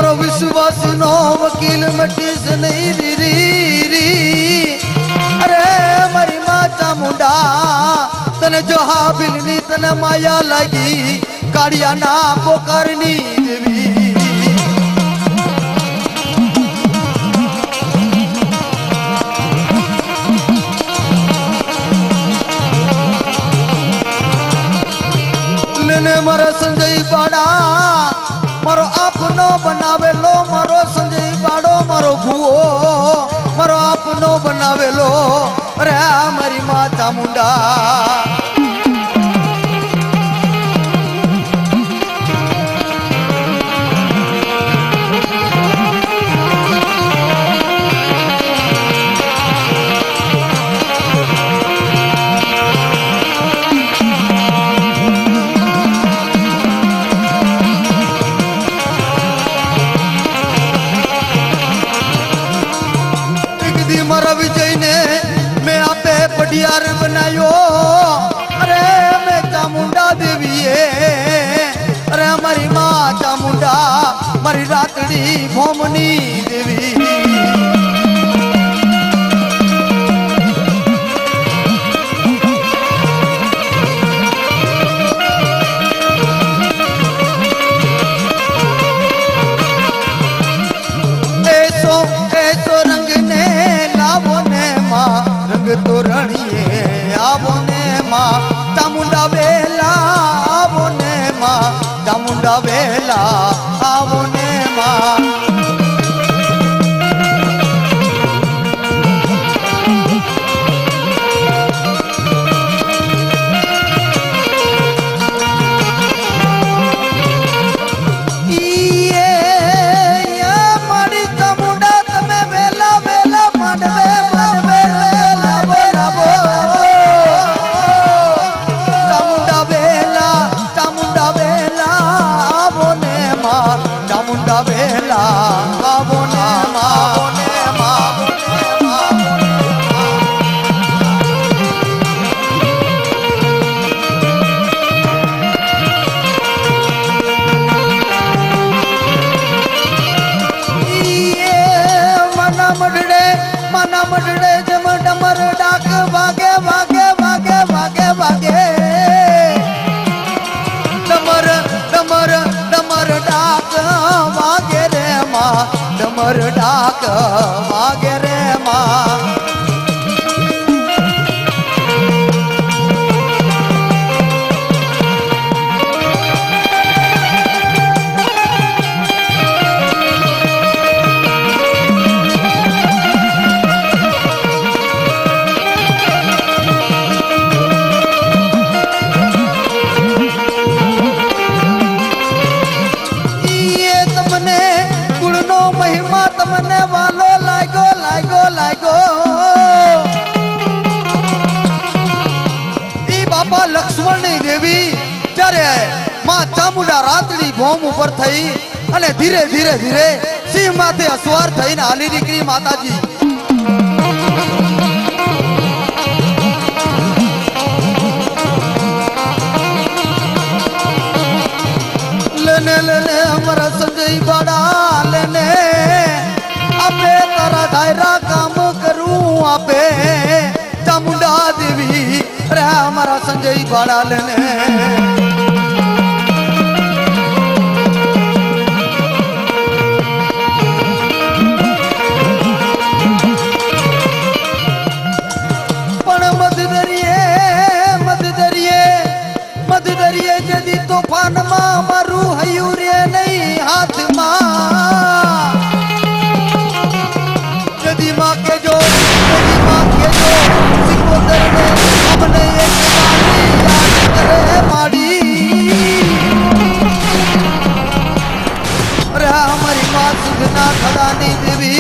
मारो विश्वास नो वकील मटीस नहीं री अरे मारी माता मुंडा तने जो हाबिलनी तने माया लगी काड़िया ना पोकारनी देवी लेने मारा संजय बाड़ा मारो आपनो बनावे लो मारो संजय बाड़ो मारो भूओ मारो आपनो बनावे लो अरे मारी माता मुंडा विजय ने मैं आपे पटियार बनायो अरे मैं चामुंडा देवी है अरे हमारी माँ चामुंडा मारी रातड़ी भोमनी देवी ऐसो रंग ने लावो ने माँ रंग तो रणिए आवो ने माँ चामुंडा वेला आवो ने माँ चामुंडा वेला आवो ने माँ मडड़े जम डमर डाक भागे भागे भागे भागे भागे डमर डमर डमर डाक भागे रे माँ डमर डाक भागे रे माँ तमने वालो लागो लागो लागो ई बापा लक्ष्मण देवी ત્યારે માં ચામુંડા રાતડી ભોમ ઉપર થઈ અને ધીરે ધીરે ધીરે સિંહ માથે અસવાર થઈને હાલી નીકળી માતાજી લેને લેને અમારા સંજય બાડા લેને आपे तारा दायरा काम करूं आपे चामुंडा देवी रे हमारा संजय बाड़ा लेने पण मध दरिये जदी तूफान मां मारू हयूरे नहीं हाथ मां माँ के जो सिकोदर ने हमने एक याद करे माड़ी अरे हमारी माँ सुगना खड़ानी देवी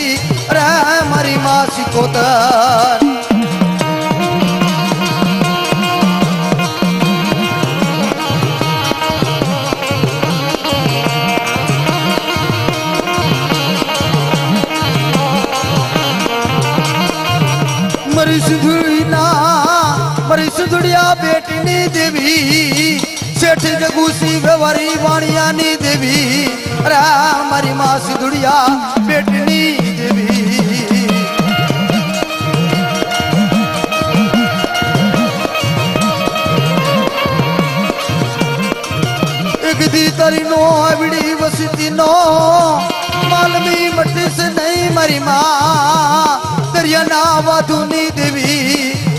अरे हमारी माँ सिकोदर मरी सुधुड़िया बेटनी देवी सेठ जगू जगूसी व्यवहारी वाणियानी देवी अरे मारी माँ सिंधुड़िया बेटनी देवी एक दी तरी नो बड़ी वसती नो मालमी मट्टी से नहीं मरी माँ दरिया ना वाधुनी देवी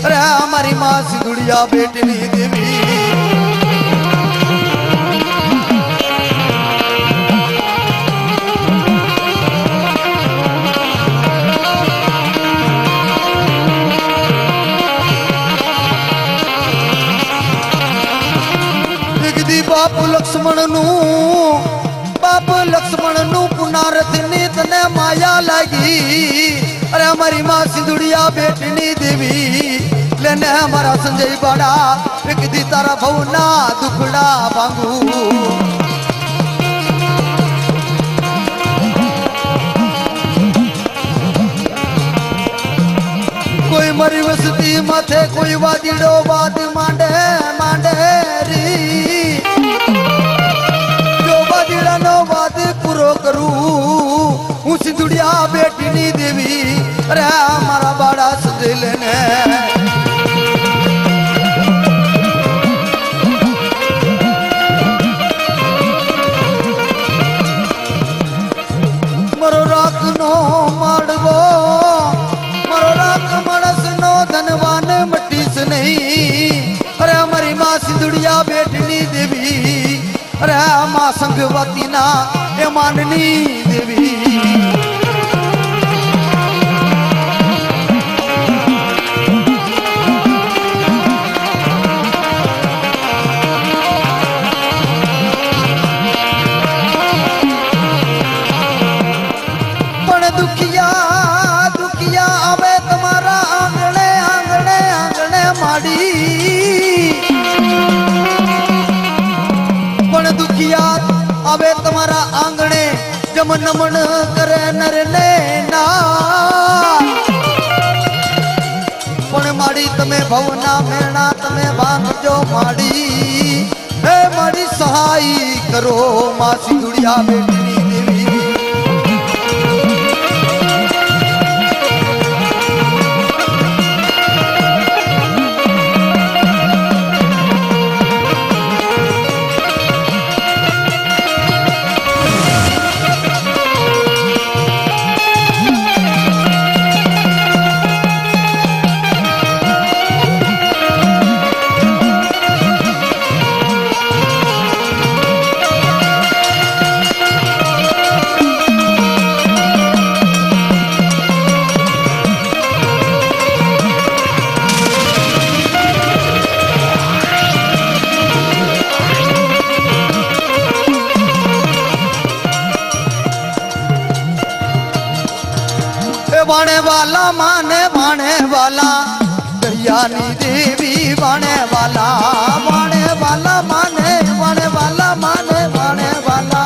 अरे हमारी माँ सिंधुड़िया बेटनी देवी एक दी बाप लक्ष्मण नु पुनारथ ने तने माया लगी अरे हमारी माँ सिंधुड़िया बेटनी देवी लेने हमारा संजय बड़ा एक दी तारा भवना दुखड़ा बांगू कोई मरी वसती माथे कोई वादिड़ो वाद मांडे मांडे री जो वादिड़ा नो वाद पूरो करू हूँ सिंधुड़िया बेटनी देवी अरे हमारा बड़ा सजे लेने मरो राख नो माड़वो मरो राख मणस नो धनवान मट्टी से नहीं अरे हमारी माँ सिंधुड़िया बेटनी देवी अरे माँ संगवती ना ये माननी देवी दुखिया दुखिया अबे तुम्हारा आंगणे आंगणे आंगणे माड़ी पण दुखिया अबे तुम्हारा आंगणे जम नमन करे नर ने ना पण माड़ी तमे भवना मेणा तमे भांग जो माड़ी हे माड़ी सहाय करो माँ सिंधुड़िया बेटनी देवी बाणे वाला माने बाणे वाला दरियानी देवी बाणे वाला माने बाणे वाला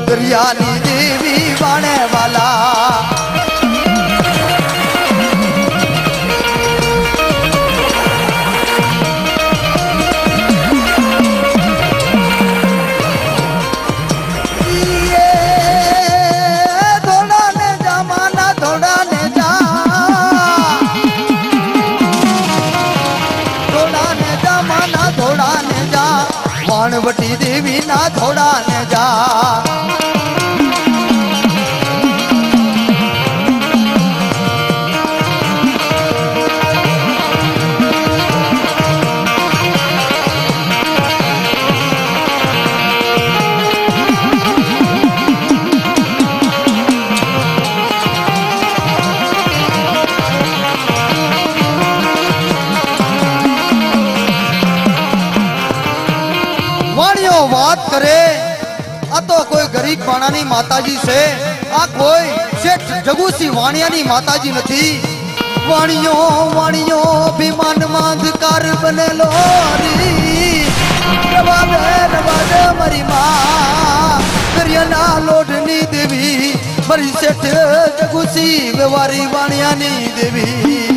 दरियानी देवी बाणे वाला वाणवटी देवी ना थोड़ा ने जा बात करे आ तो कोई गरीब बाणानी माताजी से आ कोई सेठ जगूसी वाणियानी माताजी नहीं वाणियों वाणियों विमान मांधकार बने लोरी रवादे मरी माँ करियना लोडनी देवी मरी सेठ जगूसी व्यवहारी वाणियानी देवी